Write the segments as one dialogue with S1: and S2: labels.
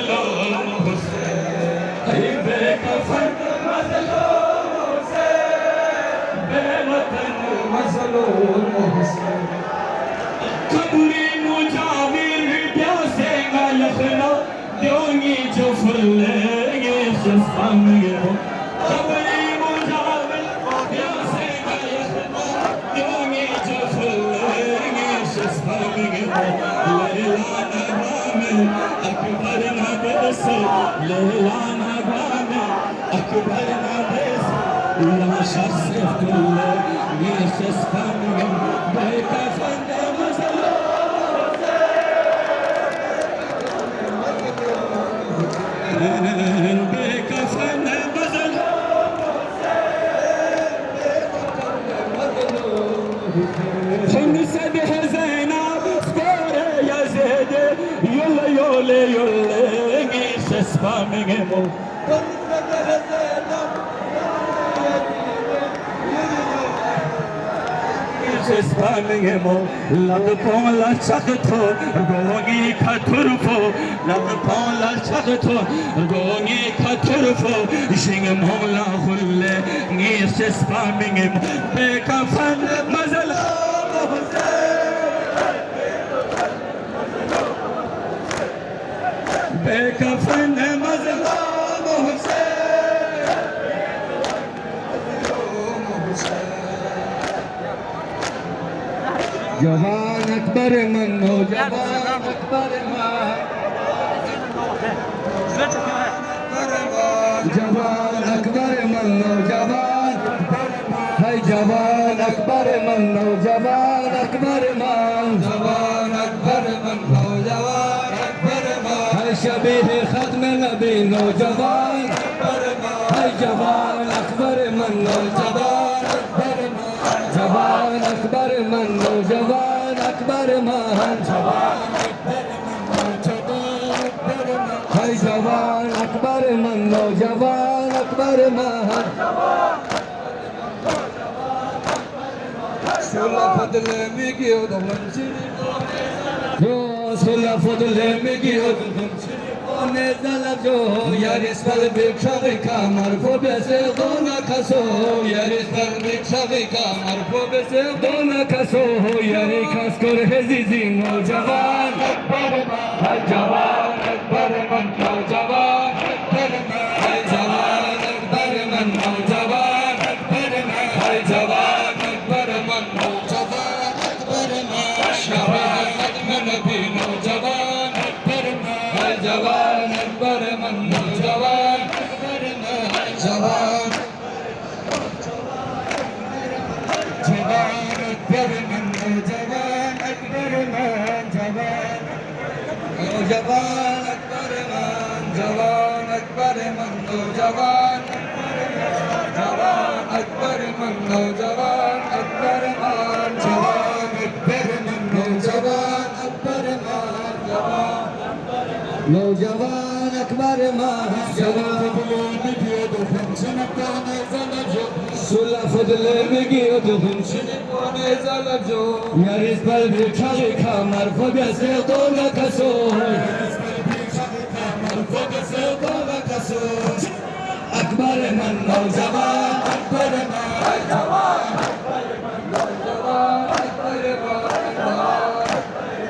S1: मजलूम हुसैन बेकफन मजलूम हुसैन बेवतन मजलूम हुसैन कब्री मुजाविर प्यासेगा यखना दोगी जो फुल्लेगे शफाएंगे कब्री मुजाविर प्यासेगा यखना दोगी जो फुल्लेगे शफाएंगे लैला नगामे अकबर ना देस लैला नगामे अकबर ना देस ला शस्फ कुल्ले ये शफाएंगे बेकफन बेकफन خمسة زينب سبورة يا زيد يلا يلا يلا قيس اسفامي Sespanimo, la pola chakato, gongi katurfo, la pola chakato, gongi katurfo, singem hola hulle, ni sespamingem, bekafan mazala. bekafan mazala. जवान अकबर मनो जवान अकबर जवान अकबर मनो जवान है जवान अकबर मनो जवान अकबर मान जवान अकबर मनो जवान अकबर मान है शबीह खत्म नबी नो जवान है जवान अकबर मनो जवान जवान अकबर मनो जवान अकबर मान है जवान अकबर मनो जवान अकबर मान सुला फदले मिगी उदमची जो सुला फदले मिगी उदमची Nezalajo yaris kalbi kşavika marfo bese dona kaso yaris kalbi kşavika marfo bese dona kaso yari kaskor hezizin o javan hay javan akbar man o javan hay javan akbar man o javan hay javan akbar man o javan akbar man shaban man bin o javan hay javan akbar man o javan javan जवान अकबर मनो जवान अकबर मान जवान जवान अकबर मान जवान अकबर मनो जवान जवान अकबर मनो जवान अकबर मान जवान अकबर मनो जवान अकबर मान जवान नौजवान अकबर मान जवान सुला फजले मिगी उदहुन शिने जलजो यारिस पर भिक्षा लिखा मरफो बसे तो न कसो मरफो बसे तो न कसो अकबर मन नौजवान अकबर मन जवान अकबर मन नौजवान अकबर मन नौजवान अकबर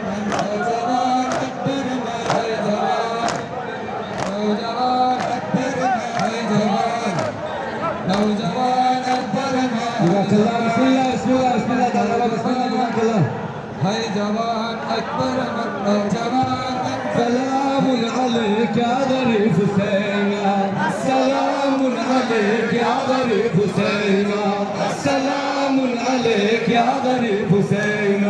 S1: मन नौजवान अकबर मन नौजवान هاي جوان أكبر من جوان سلام عليك يا ظريف حسين سلام عليك يا ظريف حسين سلام عليك يا ظريف حسين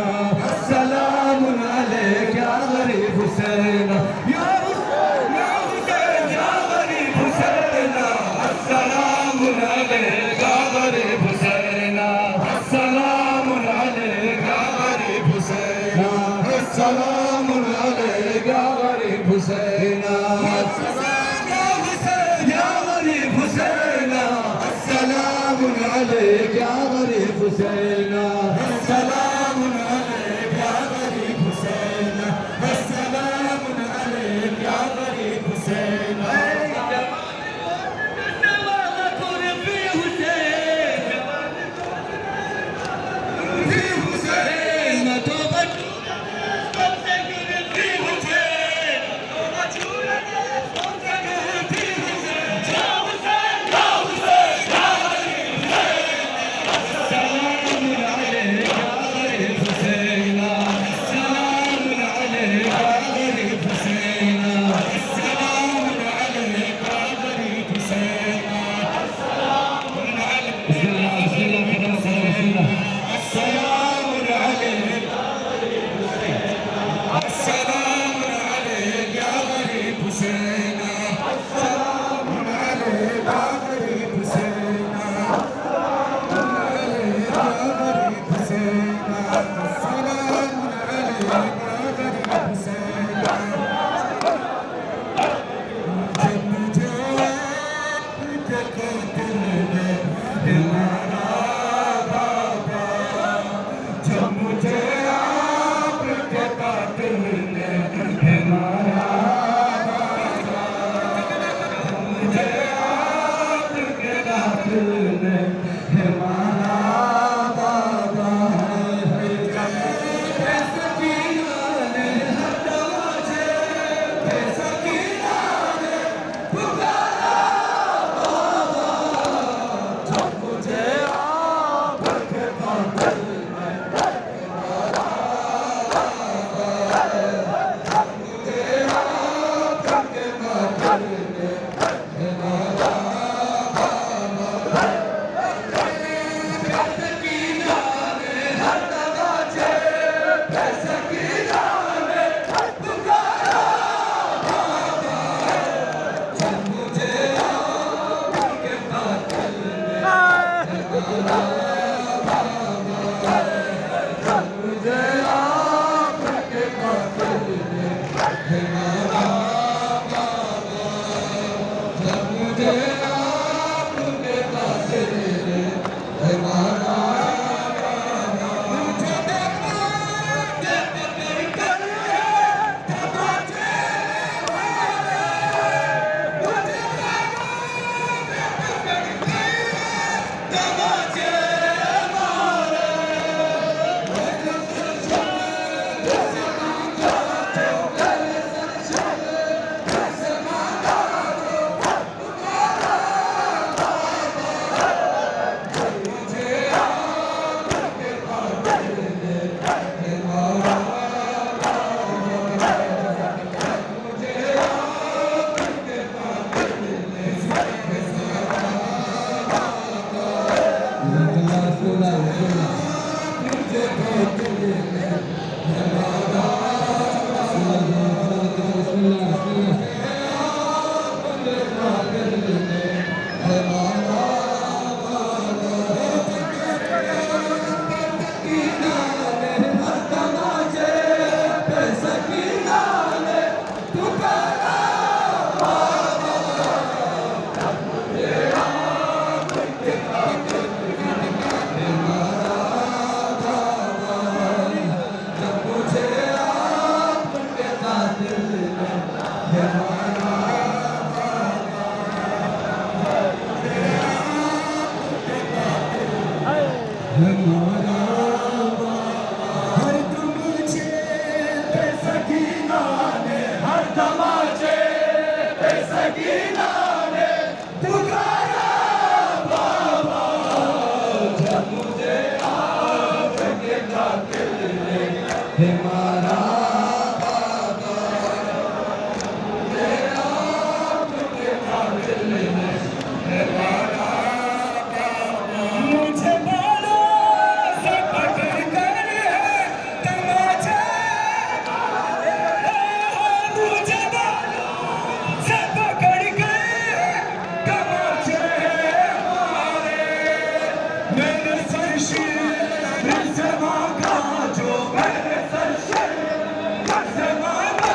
S1: سلام عليك يا ظريف حسين يا حسين يا حسين يا ظريف حسين السلام عليك يا ظريف حسين السلام عليك يا ظريف حسين السلام عليك يا غريب حسين السلام يا حسين يا غريب حسين السلام عليك يا غريب حسين السلام عليك يا غريب حسين السلام عليك يا غريب حسين तमाचे बेसकीना ने पुकारा बाबा जब मुझे आपके कातिल ने है मारा बाबा मुझे आपके कातिल ने है मारा बाबा मुझे बालों से पकड़ कर तमाचे मुझे से पकड़ के तमाचे मारे मैंने सरशीर से मांगा जो मैंने सरशीर से मांगा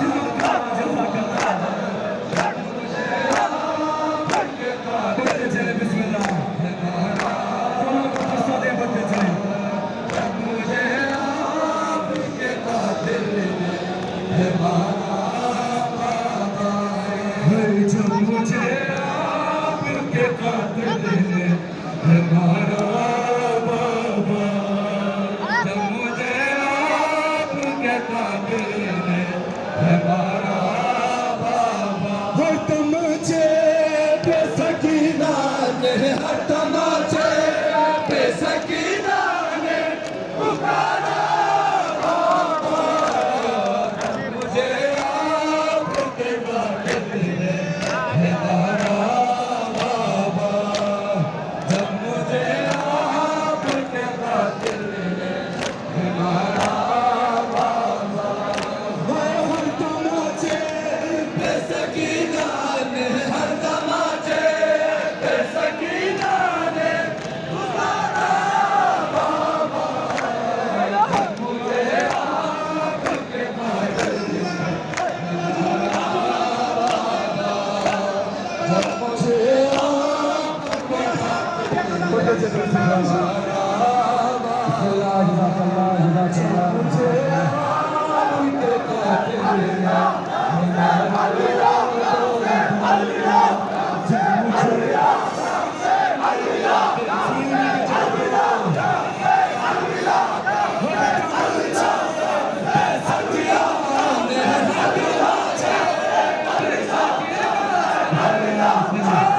S1: जो जब मुझे आपके कातिल ने है मारा बाबा जब मुझे आपके कातिल ने है मारा बाबा हर तमाचे बेसकीना ने हर तमाचे बेसकीना ने पुकारा बाबा मुझे आपके कातिल ने है मारा बाबा जब मुझे आपके कातिल ने है मारा बाबा हर तमाचे बेसकीना ने हर तमाचे बेसकीना ने पुकारा बाबा जब मुझे आपके कातिल ने Allah